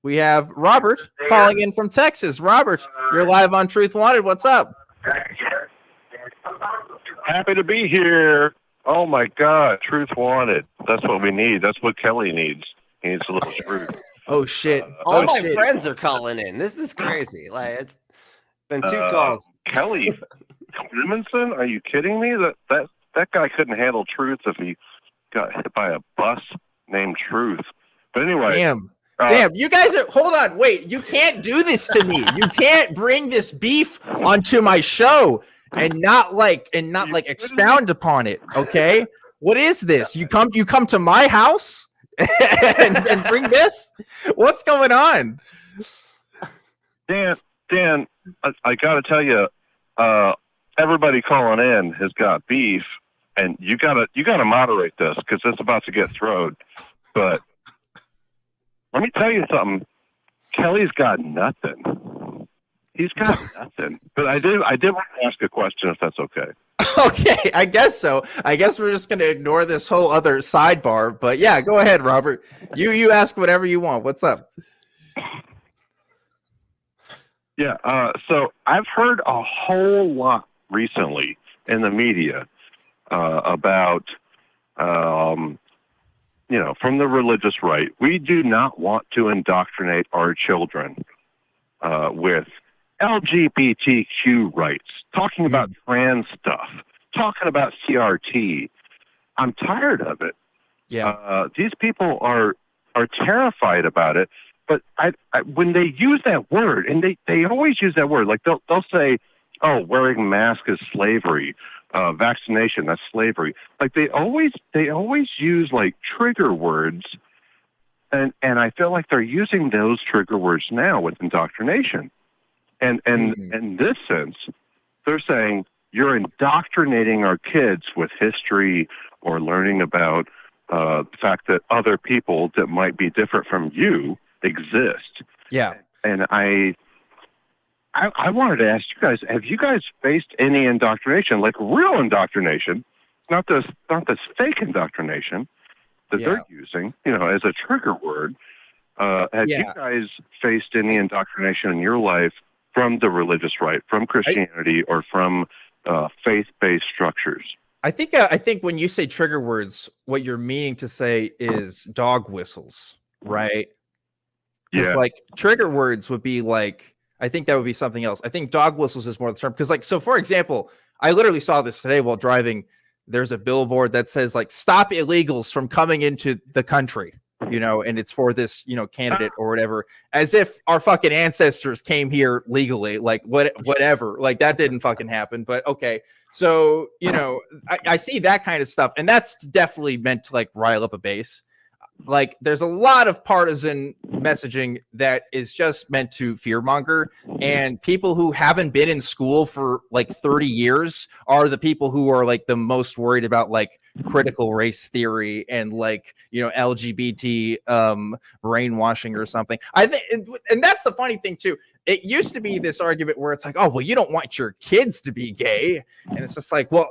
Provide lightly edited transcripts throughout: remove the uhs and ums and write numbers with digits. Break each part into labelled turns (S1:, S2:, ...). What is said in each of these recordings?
S1: We have Robert calling in from Texas. Robert, you're live on Truth Wanted. What's up?
S2: Happy to be here. Oh my God, Truth Wanted. That's what we need. That's what Kelly needs. He needs a little truth.
S1: Oh shit!
S3: All my friends are calling in. This is crazy. Like it's been 2 calls.
S2: Kelly Clemenson? Are you kidding me? That guy couldn't handle truth if he got hit by a bus named Truth. But anyway.
S1: Damn, you guys are, hold on, wait, you can't do this to me. You can't bring this beef onto my show and not expound upon it, okay? What is this? You come to my house and bring this? What's going on?
S2: Dan, I got to tell you, everybody calling in has got beef, and you gotta moderate this because it's about to get thrown. But let me tell you something. Kelly's got nothing. He's got nothing. But I did want to ask a question, if that's okay.
S1: Okay, I guess so. I guess we're just gonna ignore this whole other sidebar. But yeah, go ahead, Robert. You ask whatever you want. What's up?
S2: Yeah. So I've heard a whole lot recently in the media about. From the religious right, we do not want to indoctrinate our children with LGBTQ rights, talking about trans stuff, talking about CRT. I'm tired of it.
S1: Yeah.
S2: These people are terrified about it. But when they use that word, and they always use that word, like they'll say, "Oh, wearing mask is slavery." Vaccination, that's slavery. Like they always use like trigger words, and I feel like they're using those trigger words now with indoctrination. And in this sense, they're saying you're indoctrinating our kids with history or learning about the fact that other people that might be different from you exist.
S1: Yeah.
S2: And I wanted to ask you guys, have you guys faced any indoctrination, like real indoctrination, not this fake indoctrination that they're using, as a trigger word? Have you guys faced any indoctrination in your life from the religious right, from Christianity, or from faith-based structures?
S1: I think when you say trigger words, what you're meaning to say is dog whistles, right? Because like trigger words would be like, I think that would be something else. I think dog whistles is more the term. Because like, so for example, I literally saw this today while driving. There's a billboard that says like, "Stop illegals from coming into the country," and it's for this, candidate or whatever, as if our fucking ancestors came here legally, like whatever, like that didn't fucking happen. But okay. So, I see that kind of stuff, and that's definitely meant to like rile up a base. Like there's a lot of partisan messaging that is just meant to fearmonger, and people who haven't been in school for like 30 years are the people who are like the most worried about like critical race theory and like, LGBT brainwashing or something. I think, and that's the funny thing too. It used to be this argument where it's like, oh, well, you don't want your kids to be gay. And it's just like, well,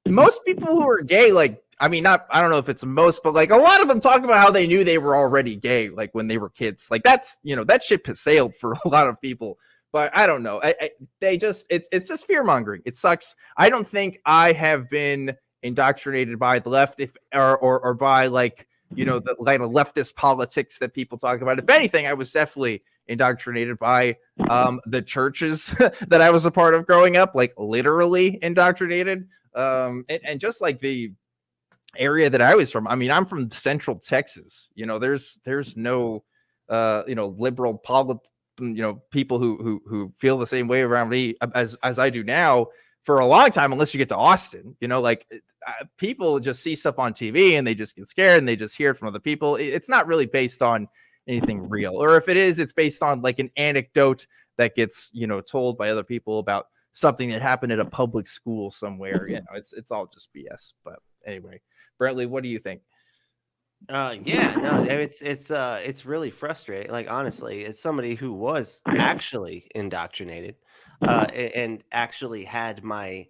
S1: most people who are gay, like, I mean, I don't know if it's most, but like a lot of them talk about how they knew they were already gay, like when they were kids. Like that's, that ship has sailed for a lot of people. But I don't know. It's just fear mongering. It sucks. I don't think I have been indoctrinated by the left, or by like, the kind of leftist politics that people talk about. If anything, I was definitely indoctrinated by the churches that I was a part of growing up, like literally indoctrinated. And just like the area that I was from. I mean, I'm from Central Texas. There's no liberal people who feel the same way around me as I do now for a long time, unless you get to Austin. People just see stuff on TV and they just get scared and they just hear it from other people. It's not really based on anything real, or if it is, it's based on like an anecdote that gets told by other people about something that happened at a public school somewhere. It's all just BS. But anyway, Brently, what do you think?
S3: It's really frustrating. Like, honestly, as somebody who was actually indoctrinated, and actually had my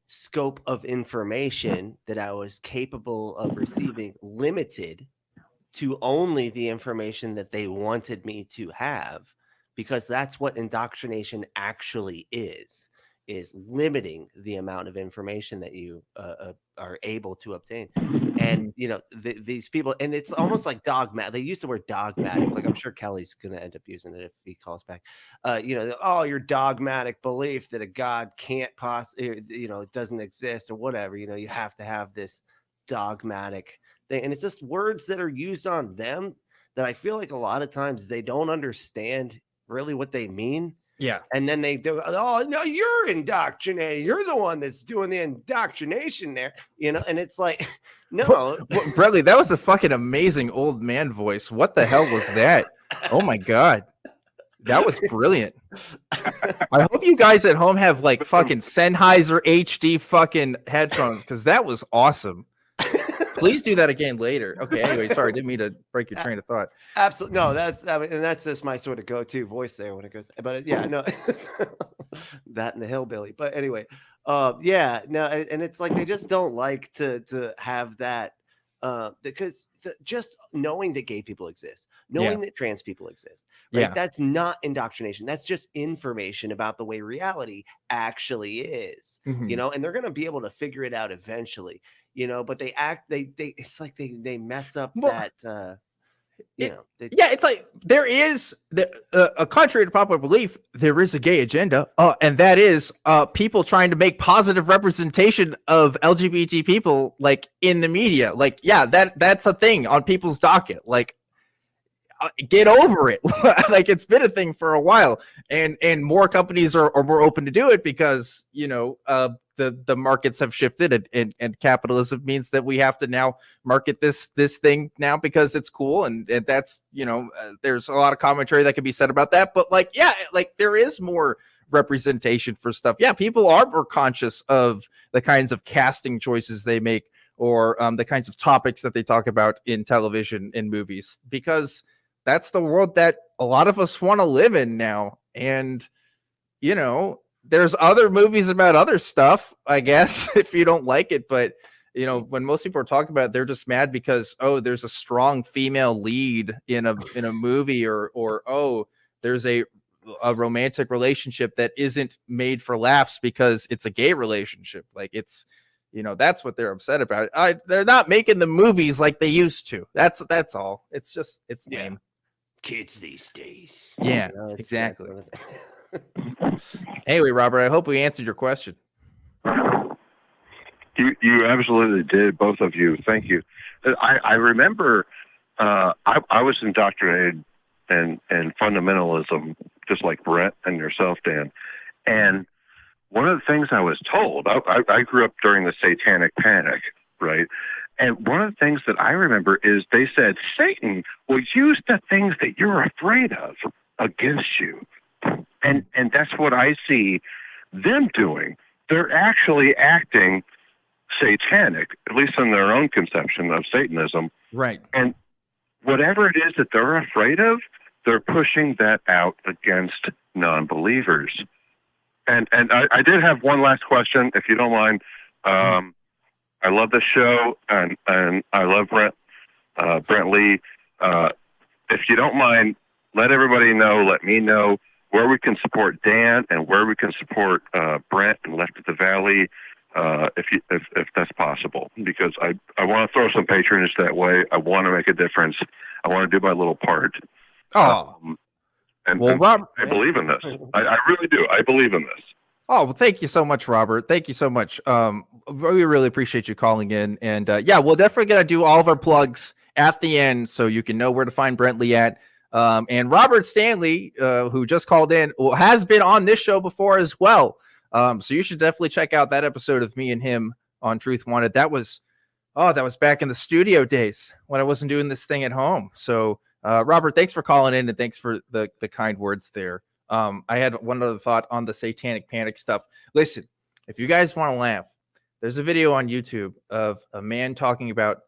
S3: scope of information that I was capable of receiving limited to only the information that they wanted me to have, because that's what indoctrination actually is limiting the amount of information that you are able to obtain. And these people, and it's almost like dogmatic. They use the word dogmatic. Like, I'm sure Kelly's gonna end up using it if he calls back. Your dogmatic belief that a God can't possibly, it doesn't exist or whatever. You have to have this dogmatic thing, and it's just words that are used on them that I feel like a lot of times they don't understand really what they mean.
S1: Yeah.
S3: And then they do, oh, no, you're indoctrinated. You're the one that's doing the indoctrination there, and it's like, no.
S1: Brently, that was a fucking amazing old man voice. What the hell was that? Oh my God. That was brilliant. I hope you guys at home have like fucking Sennheiser HD fucking headphones, because that was awesome. Please do that again later. Okay. Anyway, sorry, didn't mean to break your train of thought.
S3: Absolutely, no. And that's just my sort of go-to voice there when it goes. But yeah, no, that and the hillbilly. But anyway, yeah, no, and it's like they just don't like to have that, because just knowing that gay people exist, knowing that trans people exist, right? That's not indoctrination. That's just information about the way reality actually is, and they're gonna be able to figure it out eventually. But they it's like they mess up that,
S1: it's like there is a contrary to popular belief, there is a gay agenda, and that is people trying to make positive representation of LGBT people, like in the media. Like, yeah, that's a thing on people's docket. Like, get over it. Like, it's been a thing for a while, and more companies are more open to do it because the markets have shifted, and capitalism means that we have to now market this thing now because it's cool, and that's there's a lot of commentary that can be said about that. But like, yeah, like there is more representation for stuff. Yeah, people are more conscious of the kinds of casting choices they make, or the kinds of topics that they talk about in television and movies, because that's the world that a lot of us want to live in now. And there's other movies about other stuff, I guess, if you don't like it. But, when most people are talking about it, they're just mad because, there's a strong female lead in a movie, or there's a romantic relationship that isn't made for laughs because it's a gay relationship. Like, it's, that's what they're upset about. They're not making the movies like they used to. That's all. It's just, it's lame.
S3: Kids these days.
S1: Yeah, exactly. Anyway, Robert, I hope we answered your question.
S2: You absolutely did, both of you. Thank you. I remember I was indoctrinated in fundamentalism, just like Brent and yourself, Dan. And one of the things I was told, I grew up during the Satanic Panic, right? And one of the things that I remember is they said Satan will use the things that you're afraid of against you. And that's what I see them doing. They're actually acting satanic, at least in their own conception of Satanism.
S1: Right.
S2: And whatever it is that they're afraid of, they're pushing that out against non-believers. And I did have one last question, if you don't mind. I love the show, and I love Brently. If you don't mind, let everybody know, let me know where we can support Dan and where we can support Brent and Left at the Valley, if that's possible. Because I want to throw some patronage that way. I want to make a difference. I want to do my little part. Rob, I believe in this. I really do. I believe in this.
S1: Oh, well, thank you so much, Robert. Thank you so much. We really appreciate you calling in. And we're definitely going to do all of our plugs at the end so you can know where to find Brently at. And Robert Stanley, who just called in, has been on this show before as well. So you should definitely check out that episode of me and him on Truth Wanted. That was back in the studio days when I wasn't doing this thing at home. So Robert, thanks for calling in, and thanks for the kind words there. I had one other thought on the Satanic Panic stuff. Listen, if you guys want to laugh, there's a video on YouTube of a man talking about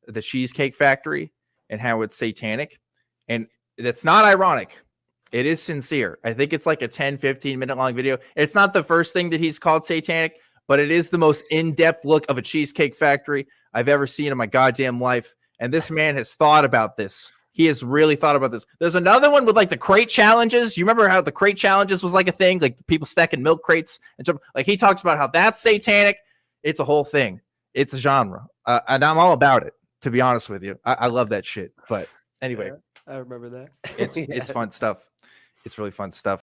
S1: the Cheesecake Factory and how it's satanic. And it's not ironic. It is sincere. I think it's like a 10, 15-minute long video. It's not the first thing that he's called satanic, but it is the most in-depth look of a Cheesecake Factory I've ever seen in my goddamn life. And this man has thought about this. He has really thought about this. There's another one with like the crate challenges. You remember how the crate challenges was like a thing, like people stacking milk crates and jump. Like he talks about how that's satanic. It's a whole thing. It's a genre, and I'm all about it. To be honest with you, I love that shit. But anyway,
S3: I remember that.
S1: it's fun stuff. It's really fun stuff.